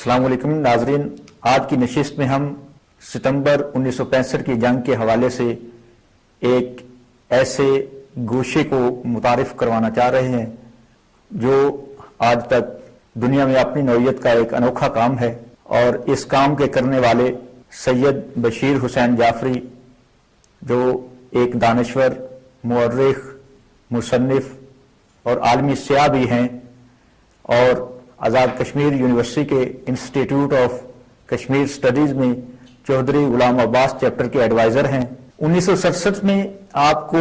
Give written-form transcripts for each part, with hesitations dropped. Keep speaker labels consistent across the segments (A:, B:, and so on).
A: السلام علیکم ناظرین، آج کی نشست میں ہم ستمبر 1965 کی جنگ کے حوالے سے ایک ایسے گوشے کو متعارف کروانا چاہ رہے ہیں جو آج تک دنیا میں اپنی نوعیت کا ایک انوکھا کام ہے، اور اس کام کے کرنے والے سید بشیر حسین جعفری جو ایک دانشور، مورخ، مصنف اور عالمی سیاح بھی ہیں، اور آزاد کشمیر یونیورسٹی کے انسٹیٹیوٹ آف کشمیر اسٹڈیز میں چودھری غلام عباس چیپٹر کے ایڈوائزر ہیں۔ 1967 میں آپ کو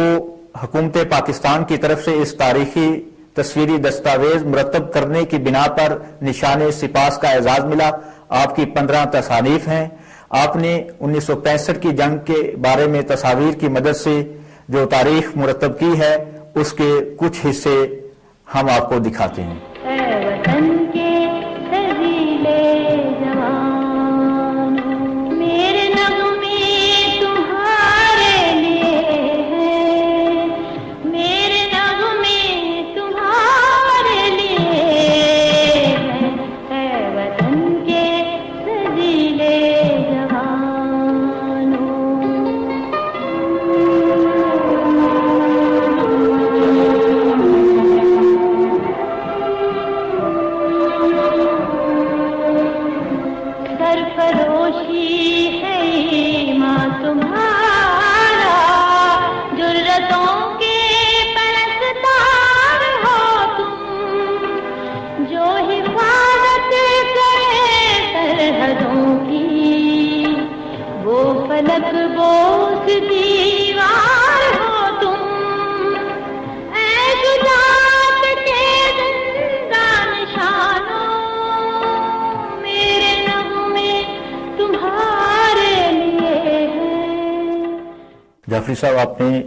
A: حکومت پاکستان کی طرف سے اس تاریخی تصویری دستاویز مرتب کرنے کی بنا پر نشان سپاس کا اعزاز ملا۔ آپ کی 15 تصانیف ہیں۔ آپ نے 1965 کی جنگ کے بارے میں تصاویر کی مدد سے جو تاریخ مرتب کی ہے، اس کے کچھ حصے ہم آپ کو دکھاتے ہیں۔ جعفری صاحب، آپ نے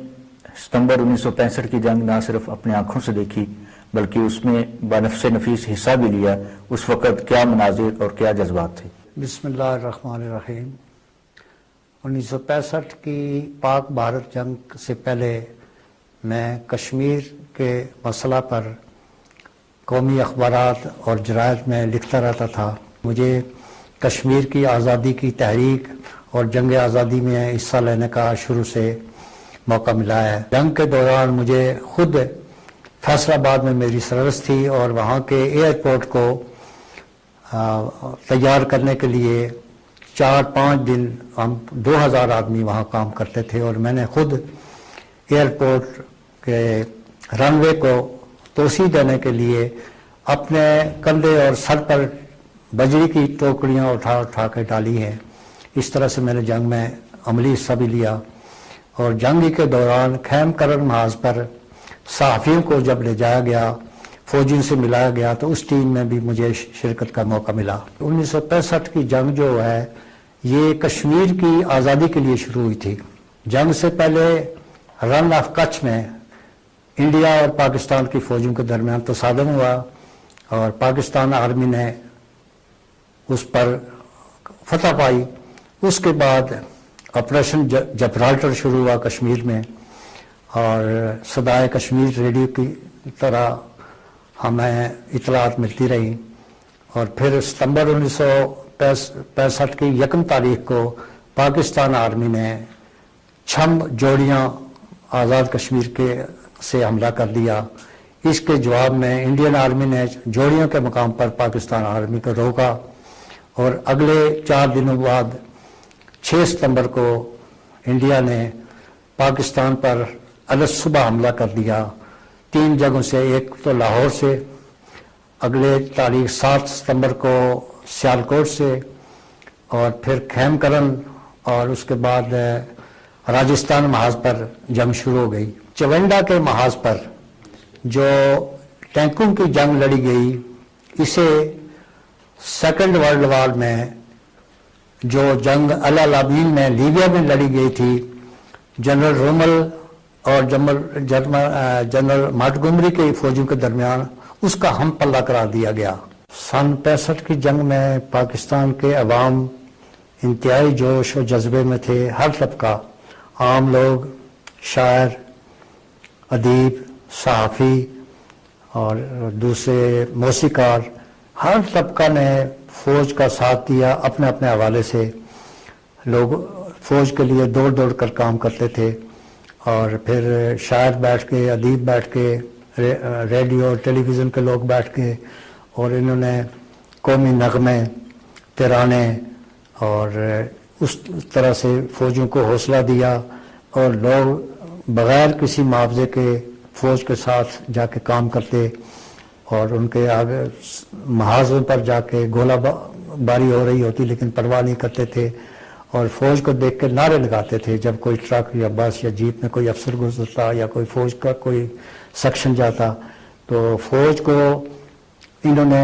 A: ستمبر 1965 کی جنگ نہ صرف اپنے آنکھوں سے دیکھی بلکہ اس میں بنفس نفیس حصہ بھی لیا۔ اس وقت کیا مناظر اور کیا جذبات تھے؟
B: بسم اللہ الرحمن الرحیم۔ 1965 کی پاک بھارت جنگ سے پہلے میں کشمیر کے مسئلہ پر قومی اخبارات اور جرائد میں لکھتا رہتا تھا۔ مجھے کشمیر کی آزادی کی تحریک اور جنگ آزادی میں حصہ لینے کا شروع سے موقع ملا ہے۔ جنگ کے دوران مجھے خود فیصل آباد میں میری سروس تھی، اور وہاں کے ایئرپورٹ کو تیار کرنے کے لیے 4-5 دن ہم 2000 آدمی وہاں کام کرتے تھے، اور میں نے خود ایئرپورٹ کے رن وے کو توسیع دینے کے لیے اپنے کندھے اور سر پر بجری کی ٹوکریاں اٹھا کے ڈالی ہیں۔ اس طرح سے میں نے جنگ میں عملی حصہ بھی لیا، اور جنگ کے دوران خیم کرن محاذ پر صحافیوں کو جب لے جایا گیا، فوجیوں سے ملایا گیا، تو اس ٹیم میں بھی مجھے شرکت کا موقع ملا۔ 1965 کی جنگ جو ہے یہ کشمیر کی آزادی کے لیے شروع ہوئی تھی۔ جنگ سے پہلے رن آف کچھ میں انڈیا اور پاکستان کی فوجوں کے درمیان تصادم ہوا، اور پاکستان آرمی نے اس پر فتح پائی۔ اس کے بعد آپریشن جبرالٹر شروع ہوا کشمیر میں، اور صدائے کشمیر ریڈیو کی طرح ہمیں اطلاعات ملتی رہی، اور پھر ستمبر 1965 کی 1 تاریخ کو پاکستان آرمی نے چھم جوڑیاں آزاد کشمیر سے حملہ کر دیا۔ اس کے جواب میں انڈین آرمی نے جوڑیوں کے مقام پر پاکستان آرمی کو روکا، اور اگلے 4 دنوں بعد 6 ستمبر کو انڈیا نے پاکستان پر الصبح حملہ کر دیا 3 جگہوں سے۔ ایک تو لاہور سے، اگلے تاریخ 7 ستمبر کو سیالکوٹ سے، اور پھر خیم کرن، اور اس کے بعد راجستھان محاذ پر جنگ شروع ہو گئی۔ چونڈا کے محاذ پر جو ٹینکوں کی جنگ لڑی گئی، اسے سیکنڈ ورلڈ وار میں جو جنگ العالمین میں لیبیا میں لڑی گئی تھی، جنرل رومل اور جنرل مانٹگومری کی فوجوں کے درمیان، اس کا ہم پلہ قرار دیا گیا۔ سن 65 کی جنگ میں پاکستان کے عوام انتہائی جوش و جذبے میں تھے۔ ہر طبقہ، عام لوگ، شاعر، ادیب، صحافی اور دوسرے موسیقار، ہر طبقہ نے فوج کا ساتھ دیا، اپنے اپنے حوالے سے لوگ فوج کے لیے دوڑ دوڑ کر کام کرتے تھے، اور پھر شاعر بیٹھ کے، ادیب بیٹھ کے، ریڈیو اور ٹیلی ویژن کے لوگ بیٹھ کے، اور انہوں نے قومی نغمے، ترانے اور اس طرح سے فوجوں کو حوصلہ دیا، اور لوگ بغیر کسی معاوضے کے فوج کے ساتھ جا کے کام کرتے، اور ان کے آگے محاذوں پر جا کے گولہ باری ہو رہی ہوتی لیکن پرواہ نہیں کرتے تھے، اور فوج کو دیکھ کے نعرے لگاتے تھے جب کوئی ٹرک یا بس یا جیپ میں کوئی افسر گزرتا یا کوئی فوج کا کوئی سیکشن جاتا، تو فوج کو انہوں نے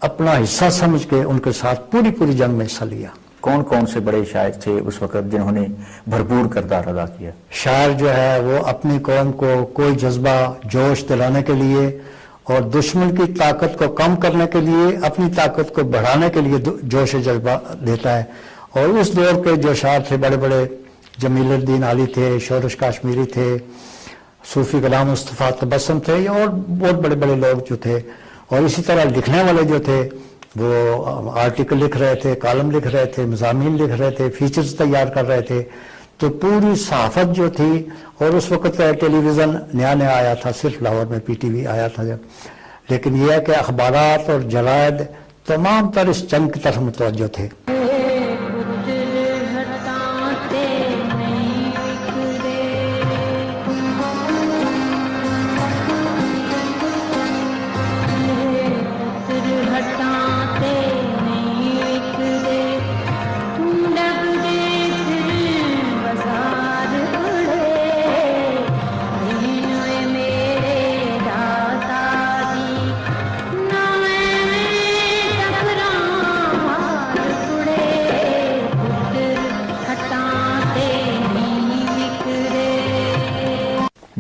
B: اپنا حصہ سمجھ کے ان کے ساتھ پوری جنگ میں حصہ لیا۔
A: کون کون سے بڑے شاعر تھے اس وقت جنہوں نے بھرپور کردار ادا کیا؟
B: شاعر جو ہے وہ اپنی قوم کو کوئی جذبہ جوش دلانے کے لیے اور دشمن کی طاقت کو کم کرنے کے لیے، اپنی طاقت کو بڑھانے کے لیے جوش جذبہ دیتا ہے، اور اس دور کے جو شاعر تھے بڑے بڑے، جمیل الدین علی تھے، شورش کاشمیری تھے، صوفی غلام مصطفیٰ تبسم تھے، اور بہت بڑے بڑے لوگ جو تھے، اور اسی طرح لکھنے والے جو تھے وہ آرٹیکل لکھ رہے تھے، کالم لکھ رہے تھے، مضامین لکھ رہے تھے، فیچرز تیار کر رہے تھے، تو پوری صحافت جو تھی، اور اس وقت ٹیلی ویژن نیا آیا تھا، صرف لاہور میں پی ٹی وی آیا تھا جب، لیکن یہ ہے کہ اخبارات اور جرائد تمام تر اس جنگ کی طرف متوجہ تھے۔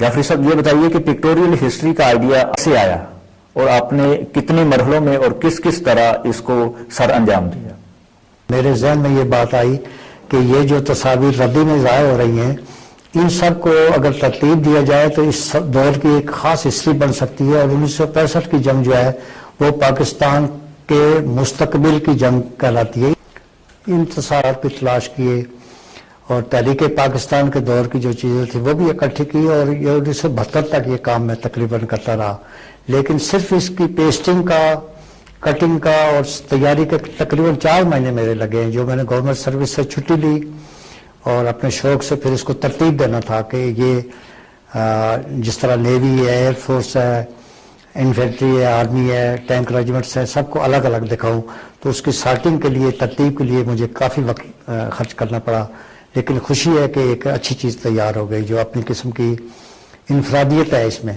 A: جعفری صاحب یہ بتائیے کہ پکٹوریل ہسٹری کا آئیڈیا کیسے آیا اور آپ نے کتنے مرحلوں میں اور کس کس طرح اس کو سر انجام دیا؟
B: میرے ذہن میں یہ بات آئی کہ یہ جو تصاویر ردی میں ضائع ہو رہی ہیں، ان سب کو اگر ترتیب دیا جائے تو اس دور کی ایک خاص ہسٹری بن سکتی ہے، اور 1965 کی جنگ جو ہے وہ پاکستان کے مستقبل کی جنگ کہلاتی ہے۔ ان تصاویر کی تلاش کیے اور تحریک پاکستان کے دور کی جو چیزیں تھیں وہ بھی اکٹھی کی، اور یہ 1972 تک یہ کام میں تقریباً کرتا رہا، لیکن صرف اس کی پیسٹنگ کا، کٹنگ کا اور تیاری کے تقریباً 4 مہینے میرے لگے ہیں، جو میں نے گورنمنٹ سروس سے چھٹی لی اور اپنے شوق سے پھر اس کو ترتیب دینا تھا کہ یہ جس طرح نیوی ہے، ایئر فورس ہے، انفینٹری ہے، آرمی ہے، ٹینک ریجیمنٹس ہیں، سب کو الگ الگ دکھاؤں، تو اس کی سارٹنگ کے لیے، ترتیب کے لیے مجھے کافی وقت خرچ کرنا پڑا، لیکن خوشی ہے کہ ایک اچھی چیز تیار ہو گئی جو اپنی قسم کی انفرادیت ہے، اس میں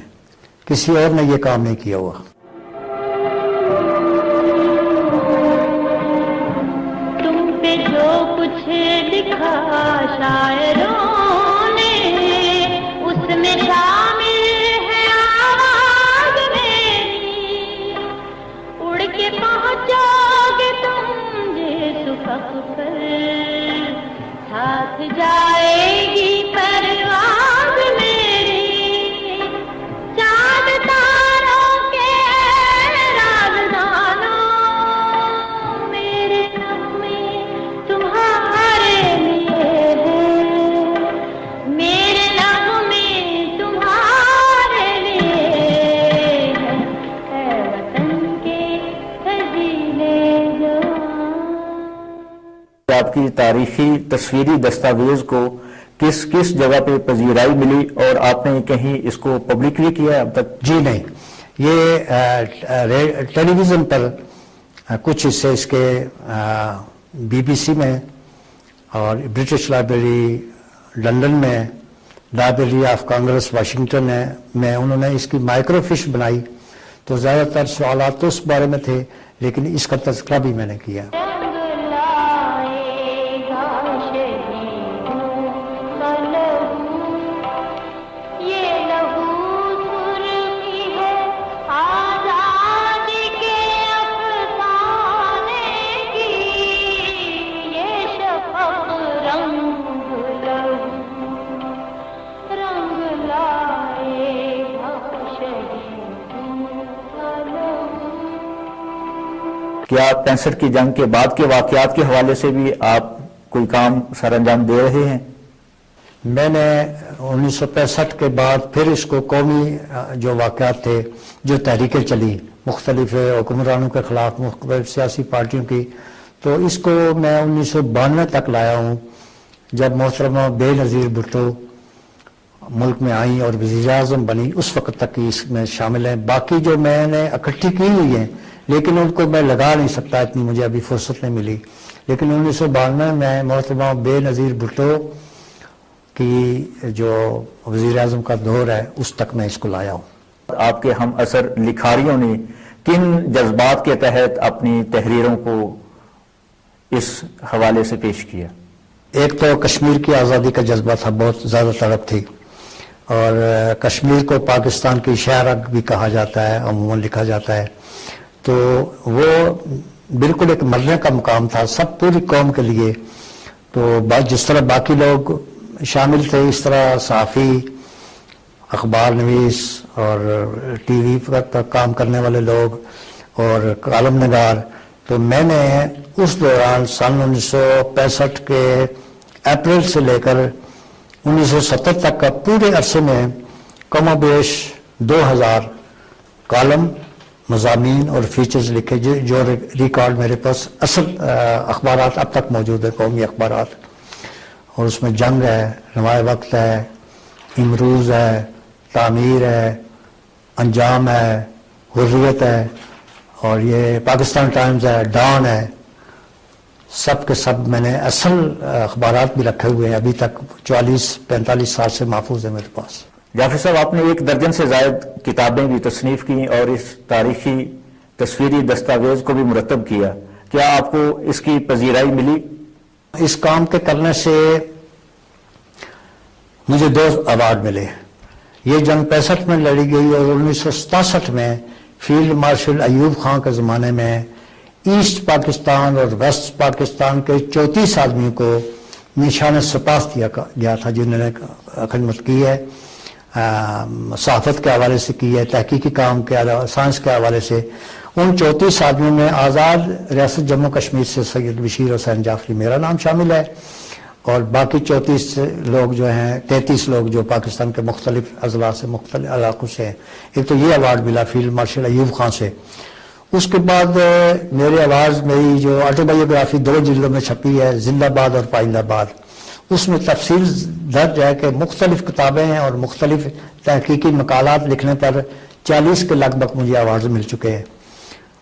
B: کسی اور نے یہ کام نہیں کیا ہوا۔
C: تم پہ جو کچھ لکھا شاعروں نے، اس میں شامل ہے آواز میری، اڑ کے پہنچو گے تم جس افق پر، ساتھ جائے گی پرواز میری، چاند تاروں کے رازدانوں، میرے نغمے تمہارے لیے ہیں، میرے نغمے تمہارے لیے ہیں، اے وطن کے فضیلے جوان۔
A: آپ کی تاریخی تصویری دستاویز کو کس کس جگہ پہ پذیرائی ملی اور آپ نے کہیں اس کو پبلک بھی کیا ہے اب تک؟
B: جی نہیں، یہ ٹیلی ویژن پر کچھ حصے اس کے بی بی سی میں اور برٹش لائبریری لندن میں، لائبریری آف کانگریس واشنگٹن میں انہوں نے اس کی مائکرو فش بنائی، تو زیادہ تر سوالات تو اس بارے میں تھے، لیکن اس کا تذکرہ بھی میں نے کیا۔
A: کیا 65 کی جنگ کے بعد کے واقعات کے حوالے سے بھی آپ کوئی کام سر انجام دے رہے ہیں؟
B: میں نے 1965 کے بعد پھر اس کو قومی جو واقعات تھے، جو تحریکیں چلی مختلف حکمرانوں کے خلاف، مختلف سیاسی پارٹیوں کی، تو اس کو میں 1992 تک لایا ہوں، جب محترمہ بے نظیر بھٹو ملک میں آئیں اور وزیر اعظم بنی، اس وقت تک اس میں شامل ہیں۔ باقی جو میں نے اکٹھی کی ہوئی ہیں لیکن ان کو میں لگا نہیں سکتا، اتنی مجھے ابھی فرصت نہیں ملی، لیکن 1992 میں محترمہ بے نظیر بھٹو کی جو وزیر اعظم کا دور ہے اس تک میں اس کو لایا ہوں۔
A: آپ کے ہم اثر لکھاریوں نے کن جذبات کے تحت اپنی تحریروں کو اس حوالے سے پیش کیا؟
B: ایک تو کشمیر کی آزادی کا جذبہ تھا، بہت زیادہ طلب تھی، اور کشمیر کو پاکستان کی شہرک بھی کہا جاتا ہے، عموماً لکھا جاتا ہے، تو وہ بالکل ایک مرنے کا مقام تھا سب پوری قوم کے لیے۔ تو جس طرح باقی لوگ شامل تھے، اس طرح صحافی، اخبار نویس اور ٹی وی پر کام کرنے والے لوگ اور کالم نگار، تو میں نے اس دوران سن 1965 کے اپریل سے لے کر 1970 تک کا پورے عرصے میں کم و بیش 2000 کالم، مضامین اور فیچرز لکھے، جو ریکارڈ میرے پاس اصل اخبارات اب تک موجود ہے، قومی اخبارات، اور اس میں جنگ ہے، نمائے وقت ہے، امروز ہے، تعمیر ہے، انجام ہے، حریت ہے، اور یہ پاکستان ٹائمز ہے، ڈان ہے، سب کے سب میں نے اصل اخبارات بھی رکھے ہوئے ہیں، ابھی تک 44-45 سال سے محفوظ ہے میرے پاس۔
A: جعفر صاحب، آپ نے 1 درجن سے زائد کتابیں بھی تصنیف کی اور اس تاریخی تصویری دستاویز کو بھی مرتب کیا، کیا آپ کو اس کی پذیرائی ملی؟
B: اس کام کے کرنے سے مجھے 2 ایوارڈ ملے۔ یہ جنگ 65 میں لڑی گئی اور 1967 میں فیلڈ مارشل ایوب خان کے زمانے میں ایسٹ پاکستان اور ویسٹ پاکستان کے 34 آدمیوں کو نشان سپاس دیا گیا تھا، جنہوں نے خدمت کی ہے، صحافت کے حوالے سے کی ہے، تحقیقی کام کے علاوہ سائنس کے حوالے سے۔ ان 34 آدمیوں میں آزاد ریاست جموں کشمیر سے سید بشیر حسین جعفری میرا نام شامل ہے، اور باقی 34 لوگ جو ہیں، 33 لوگ جو پاکستان کے مختلف اضلاع سے، مختلف علاقوں سے ہیں۔ ایک تو یہ ایوارڈ ملا فیلڈ مارشل ایوب خان سے۔ اس کے بعد میرے آواز، میری جو آٹو بایوگرافی 2 جلدوں میں چھپی ہے، زندہ باد اور پائندہ باد، اس میں تفصیل درج ہے کہ مختلف کتابیں ہیں اور مختلف تحقیقی مقالات لکھنے پر 40 کے لگ بھگ مجھے ایوارڈ مل چکے ہیں۔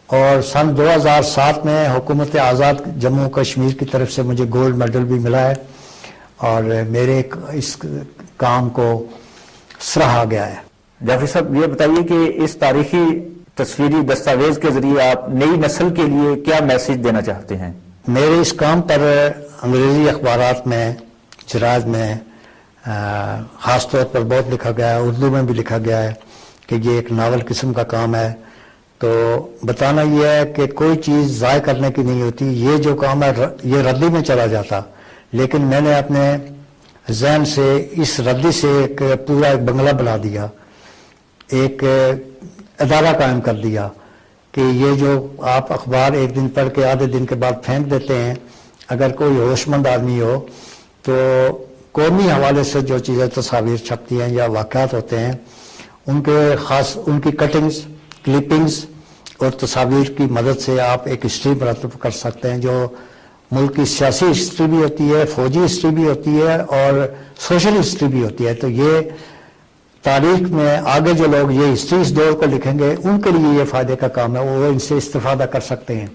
B: اور سن 2007 میں حکومت آزاد جموں کشمیر کی طرف سے مجھے گولڈ میڈل بھی ملا ہے، اور میرے اس کام کو سراہا گیا ہے۔
A: جعفر صاحب، یہ بتائیے کہ اس تاریخی تصویری دستاویز کے ذریعے آپ نئی نسل کے لیے کیا میسج دینا چاہتے ہیں؟
B: میرے اس کام پر انگریزی اخبارات میں، جرائد میں خاص طور پر بہت لکھا گیا ہے، اردو میں بھی لکھا گیا ہے کہ یہ ایک ناول قسم کا کام ہے۔ تو بتانا یہ ہے کہ کوئی چیز ضائع کرنے کی نہیں ہوتی، یہ جو کام ہے یہ ردی میں چلا جاتا، لیکن میں نے اپنے ذہن سے اس ردی سے ایک پورا ایک بنگلہ بنا دیا، ایک ادارہ قائم کر دیا کہ یہ جو آپ اخبار ایک دن پڑھ کے آدھے دن کے بعد پھینک دیتے ہیں، اگر کوئی ہوش مند آدمی ہو تو قومی حوالے سے جو چیزیں تصاویر چھپتی ہیں یا واقعات ہوتے ہیں، ان کے خاص ان کی کٹنگز، کلپنگز اور تصاویر کی مدد سے آپ ایک ہسٹری مرتب کر سکتے ہیں، جو ملک کی سیاسی ہسٹری بھی ہوتی ہے، فوجی ہسٹری بھی ہوتی ہے اور سوشل ہسٹری بھی ہوتی ہے۔ تو یہ تاریخ میں آگے جو لوگ یہ ہسٹری اس دور کو لکھیں گے، ان کے لیے یہ فائدے کا کام ہے، وہ ان سے استفادہ کر سکتے ہیں۔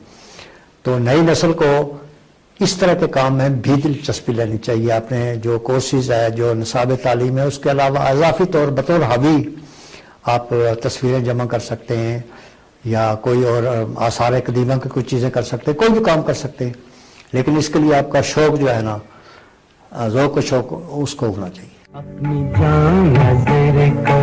B: تو نئی نسل کو اس طرح کے کام میں بھی دلچسپی لینی چاہیے۔ اپنے جو کورسز ہے، جو نصاب تعلیم ہے، اس کے علاوہ اضافی طور بطور ہابی آپ تصویریں جمع کر سکتے ہیں، یا کوئی اور آثار قدیمہ کی کچھ چیزیں کر سکتے ہیں، کوئی بھی کام کر سکتے ہیں، لیکن اس کے لیے آپ کا شوق جو ہے نا، ذوق و شوق اس کو ہونا چاہیے۔
D: اپنی جان نظر کو